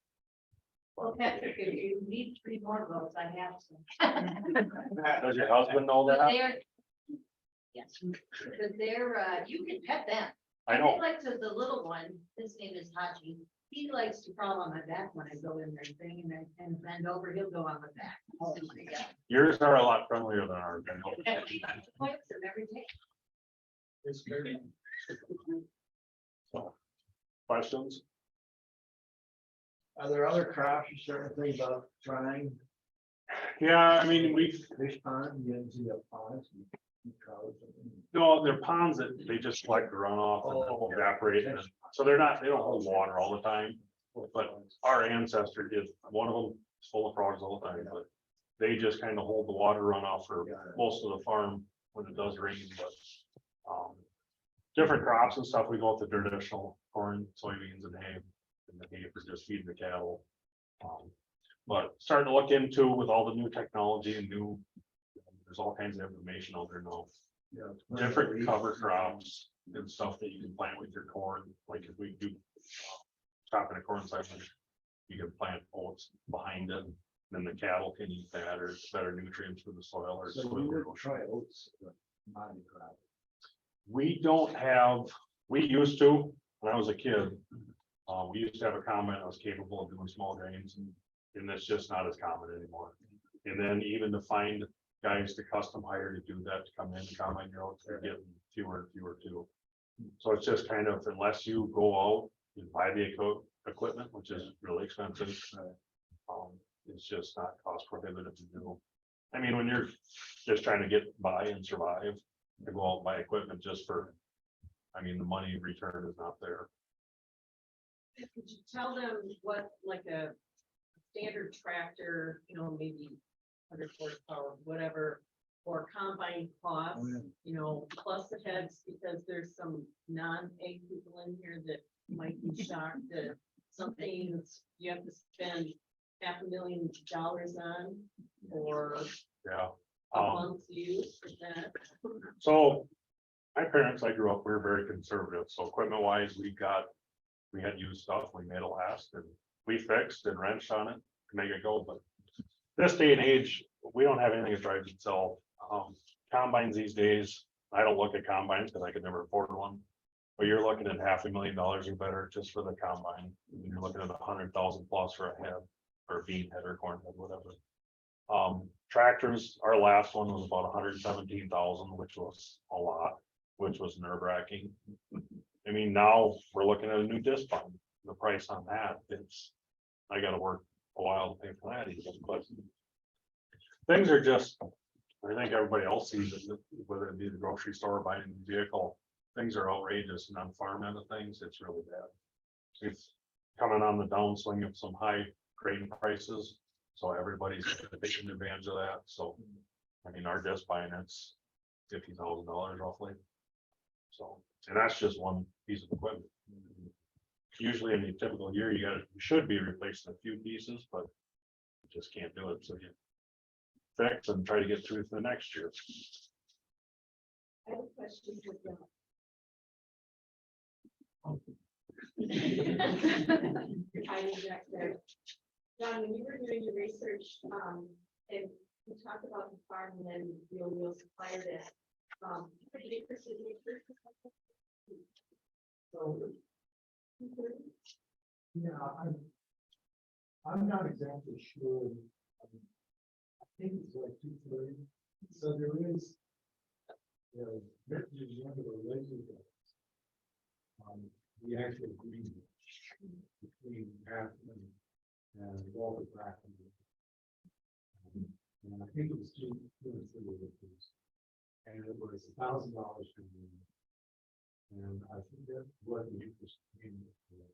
Well, Patrick, if you need 3 more goats, I have some. Does your husband know But that? they're, yes, but they're, you can pet them. I They know. like the little one, his name is Haji. He likes to crawl on my back when I go in there thing and bend over, he'll go on my back. Oh my God. Yours are a lot friendlier than ours. Points them every day. So, questions? Are there other crops you start to think about trying? Yeah, I mean, Fish pond, you didn't see a pond. no, they're ponds that they just collect the runoff and Oh, okay. evaporate. And so they don't hold water all the time. But our ancestor did, one of them is full of frogs all the time, but they just kind of hold the water runoff for most of the farm when it does rain, but. Different crops and stuff, we go with the traditional corn, soybeans and hay, and the hay for just feeding the cattle. But starting to look into with all the new technology and there's all kinds of information out there now. Different cover crops and stuff that you can plant with your corn, like if we do chopping a corn section, you can plant oats behind it, then the cattle can eat that, or it's better nutrients for the soil or. So we would try oats. Commodity crop. We don't have, we used to, when I was a kid, we used to have a combine that was capable of doing small grains, and that's just not as common anymore. And then even to find guys to custom hire to do that, to come in, combine your oats, they're getting fewer and fewer too. So it's just kind of, unless you go out and buy the equipment, which is really expensive, it's just not cost prohibitive to do. I mean, when you're just trying to get by and survive, to go out and buy equipment just for, I mean, the money return is not there. Could you tell them what, like a standard tractor, maybe 100 horsepower, whatever, or combine costs, plus the heads, because there's some non-ag people in here that might be shocked that something you have to spend $500,000 on, or Yeah. a month's use for that. So my parents, I grew up, we were very conservative. So equipment wise, we had used stuff, we made it last, and we fixed and wrenched on it to make it go. But this day and age, we don't have anything that drives itself. Combines these days, I don't look at combines because I could never afford one. But you're looking at $500,000 or better just for the combine. You're looking at 100,000 plus for a head or a bean head or corn head, whatever. Tractors, our last one was about 117,000, which was a lot. which was nerve wracking. I mean, now we're looking at a new disc pump, the price on that, I gotta work a while to pay for that even, but things are just, I think everybody else sees it, whether it be the grocery store or buying a vehicle, things are outrageous, and on farm end of things, it's really bad. It's coming on the downswing of some high grain prices, so everybody's taking advantage of that, so. I mean, our disc buying, it's $50,000 roughly. So, and that's just one piece of equipment. Usually in a typical year, you should be replacing a few pieces, but you just can't do it, so you fix and try to get through to the next year. I have a question for John. Hiding back there. John, when you were doing your research, and you talked about the farm and then you'll supply this. So, yeah, I'm not exactly sure. I think it's like 230. So there is, there's one of the laser guns. The actual green between Afton and Walter Bracken. And I think it was two and it was $1,000 for me. And I think that was the interest in it.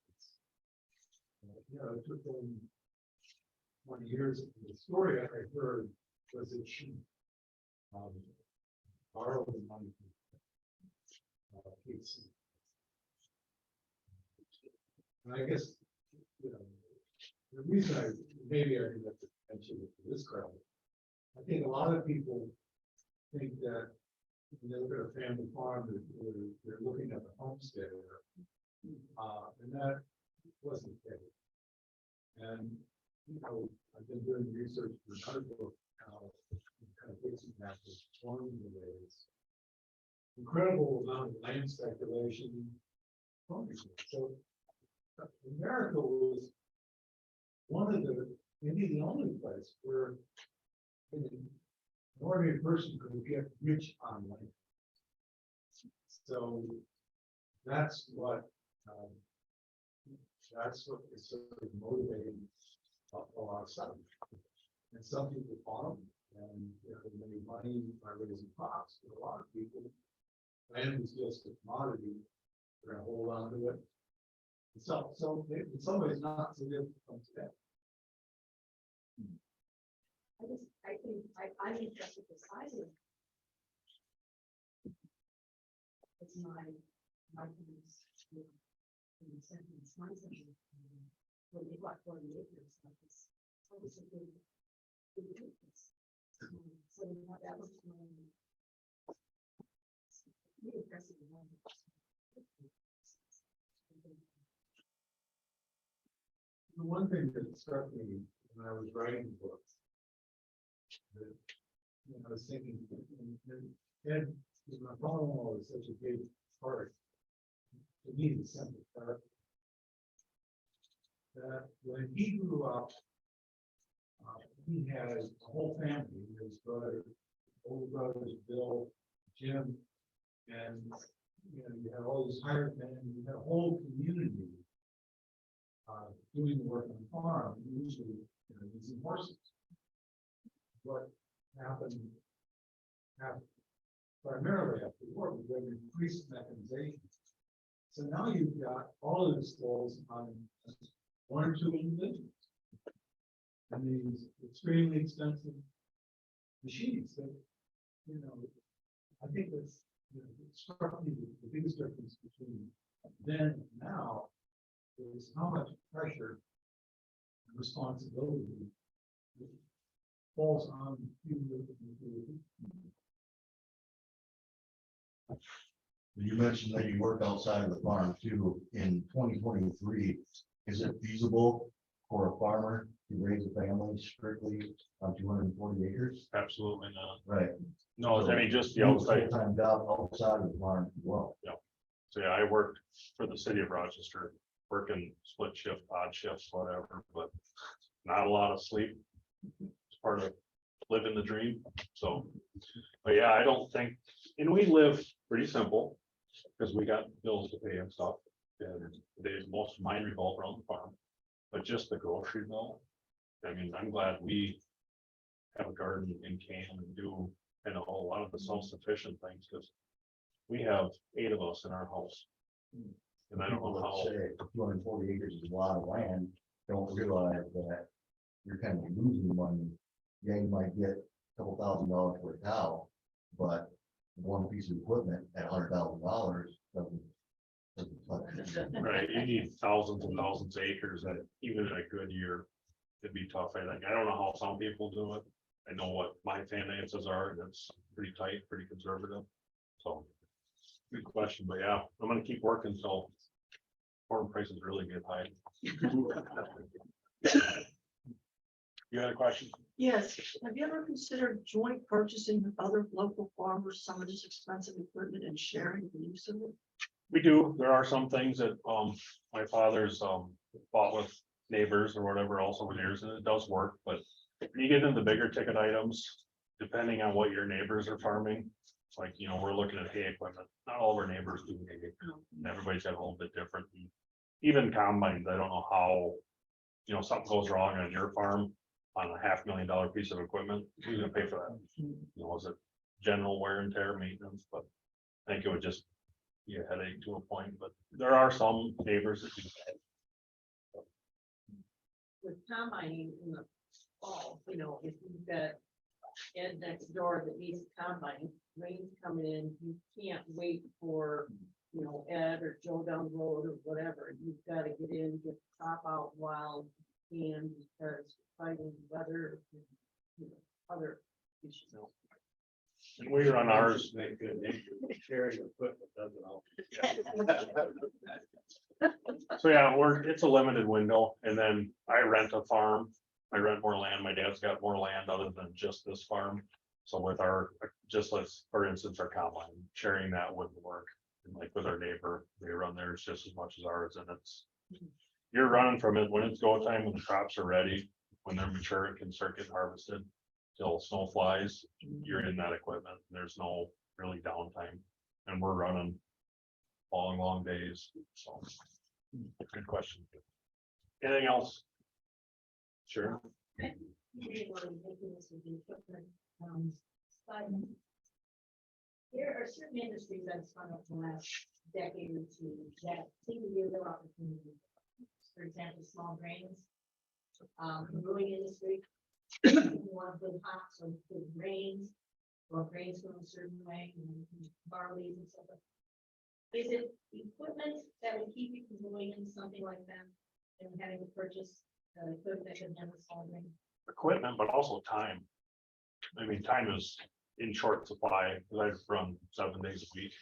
It took them 20 years. The story I heard was that she borrowed the money from Casey. And I guess, the reason maybe I didn't have to mention it to this crowd, I think a lot of people think that when they look at a family farm, they're looking at the homestead, and that wasn't the case. And I've been doing research for another book now, kind of fixing that with forming the ways. Incredible amount of land speculation. So America was one of maybe the only place where an ordinary person could get rich on land. So that's what is sort of motivating a lot of stuff. And some people farm and they make money by raising crops. But a lot of people, land is just a commodity. They're gonna hold on to it. So in some ways not so difficult today. I think I'm interested in the size of it. It's my things. In the sentence, my sentence. When they bought 40 acres, like this, a big difference. So not that much money. Really impressive. The one thing that struck me when I was writing the book, that I was thinking, and my father-in-law was such a big part, to me, the central part, that when he grew up, he had a whole family, his brother, older brothers, Bill, Jim, and you had all these hired men, you had a whole community doing the work on the farm, usually using horses. What happened primarily after the war was when increased mechanization. So now you've got all of this falls on one or two individuals. And these extremely expensive machines that, I think that's, it struck me the biggest difference between then and now is how much pressure and responsibility falls on you. You mentioned that you work outside of the farm too. In 2023, is it feasible for a farmer to raise a family strictly on 240 acres? Absolutely not. Right. No, I mean, just the You have a outside. full-time job outside of the farm as well. So yeah, I worked for the city of Rochester, working split shift, odd shifts, whatever, but not a lot of sleep. It's part of living the dream, so. But yeah, I don't think, and we live pretty simple, because we got bills to pay and stuff. And most of mine revolve around the farm, but just the grocery bill. I mean, I'm glad we have a garden and can and do, you know, a lot of the self-sufficient things, because we have 8 of us in our house. And I don't know how, 240 acres is a lot of land, don't realize that you're kind of losing money. Yeah, you might get a couple $1,000 for a cow, but one piece of equipment at $100,000 doesn't. right, you need thousands and thousands of acres, that even in a good year, it'd be tough, I think. I don't know how some people do it. I know what my finances are, and it's pretty tight, pretty conservative, so. Good question, but yeah, I'm gonna keep working until corn prices really get high. You had a question? Yes, have you ever considered joint purchasing with other local farmers, some of this expensive equipment and sharing the use of it? We do, there are some things that, my father's, bought with neighbors or whatever else over the years, and it does work, but when you get into the bigger ticket items, depending on what your neighbors are farming, like, you know, we're looking at hay equipment, not all of our neighbors do hay, and everybody's got a little bit different. Even combines, I don't know how, you know, something goes wrong on your farm on a $500,000 piece of equipment, who's gonna pay for that? You know, is it general wear and tear maintenance? But I think it would just be a headache to a point, but there are some neighbors that do that. With combining in the fall, you know, if you've got Ed next door that needs a combine, rain's coming in, you can't wait for, you know, Ed or Joe down the road or whatever. You've got to get in, get the top out while you can, because fighting weather, and, you know, other issues. And we run ours, Sharing equipment doesn't help. so yeah, it's a limited window, and then I rent a farm. I rent more land. My dad's got more land other than just this farm. So with our, just let's, for instance, our combine, sharing that wouldn't work. And like with our neighbor, they run theirs just as much as ours, and it's, you're running from it when it's go time, when the crops are ready, when they're mature, it can start getting harvested. Till snow flies, you're in that equipment. There's no really downtime, and we're running long days. So, good question. Anything else? Sure. Maybe one of the things with the equipment, but there are certain industries that have spun up in the last decade or two that seem to be a real opportunity. For example, small grains, the brewing industry, one of the hops or the grains, or grains from a certain way, and barley and stuff. Is it equipment that would keep you from going into something like that and having to purchase equipment that can handle small grain? Equipment, but also time. I mean, time is in short supply, because I run 7 days a week.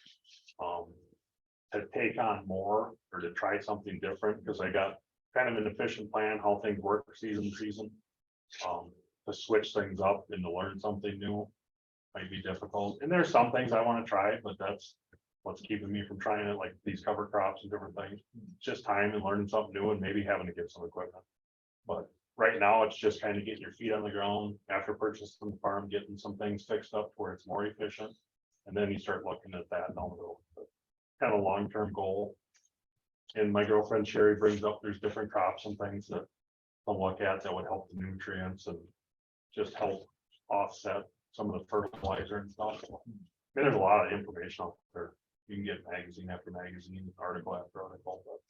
To take on more or to try something different, because I got kind of an efficient plan, how things work season to season. To switch things up and to learn something new might be difficult. And there's some things I want to try, but that's what's keeping me from trying it, like these cover crops and different things. Just time and learning something new and maybe having to get some equipment. But right now, it's just kind of getting your feet on the ground after purchasing from the farm, getting some things fixed up where it's more efficient. And then you start looking at that down the road. But kind of long-term goal. And my girlfriend Sherry brings up, there's different crops and things that I'll look at that would help the nutrients and just help offset some of the fertilizer and stuff. I mean, there's a lot of information out there. You can get magazine after magazine, article after article, but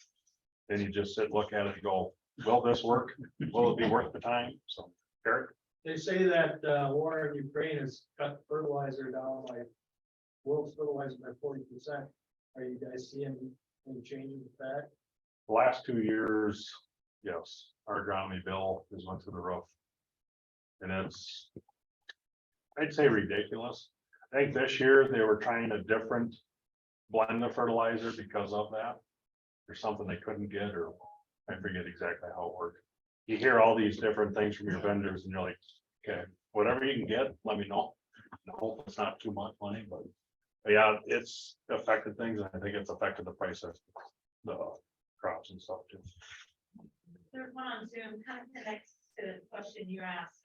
then you just sit, look at it and go, will this work? Will it be worth the time? So, Eric? They say that war in Ukraine has cut fertilizer down by world's fertilizer by 40%. Are you guys seeing any changes with that? The last 2 years, yes, our agronomy bill has went through the roof. And it's, I'd say ridiculous. I think this year they were trying a different blend of fertilizer because of that. There's something they couldn't get, or I forget exactly how it worked. You hear all these different things from your vendors and you're like, okay, whatever you can get, let me know. I hope it's not too much money, but yeah, it's affected things. I think it's affected the price of the crops and stuff too. There's one on Zoom, kind of connects to the question you asked.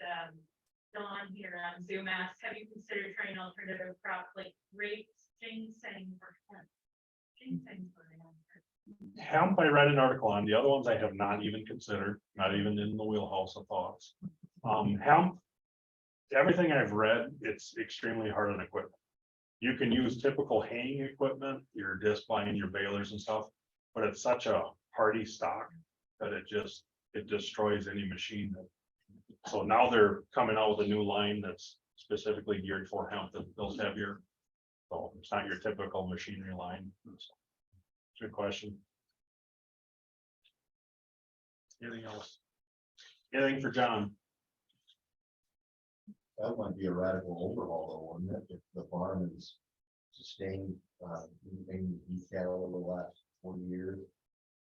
Don here on Zoom asked, have you considered trying alternative crop like grapes, ginseng, or hemp? Ginseng. Hemp, I read an article on, the other ones I have not even considered, not even in the wheelhouse of thoughts. Hemp, everything I've read, it's extremely hard on equipment. You can use typical haying equipment, your disc line, your balers and stuff, but it's such a hardy stock that it destroys any machine. So now they're coming out with a new line that's specifically geared for hemp that builds heavier. So it's not your typical machinery line. Good question. Anything else? Anything for John? That might be a radical overhaul though, wouldn't it? If the farm is sustained, maybe beef cattle over the last 40 years.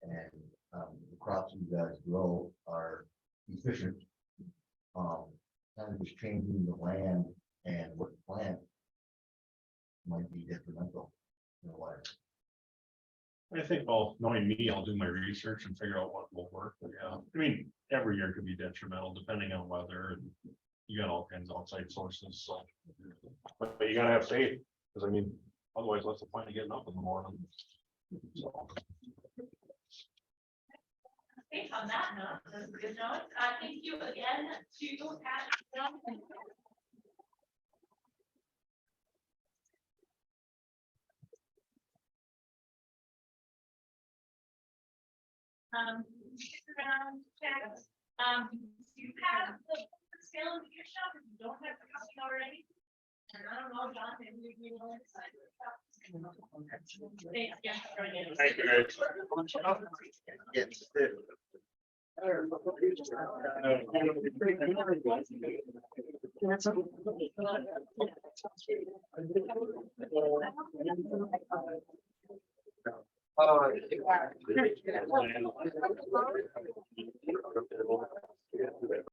And the crops you guys grow are efficient. Kind of just changing the land and what you plant might be detrimental in a way. I think, well, knowing me, I'll do my research and figure out what will work. But yeah, I mean, every year could be detrimental depending on weather and you got all kinds of outside sources, so. But you gotta have faith, because I mean, otherwise what's the point of getting up in the morning? So, I think on that note, that's a good note. Thank you again to Pat. Around chat, you have the scale of your shop, if you don't have the copy already. And I don't know, John, maybe you want to decide. Thanks, yeah, for joining us. thank you guys.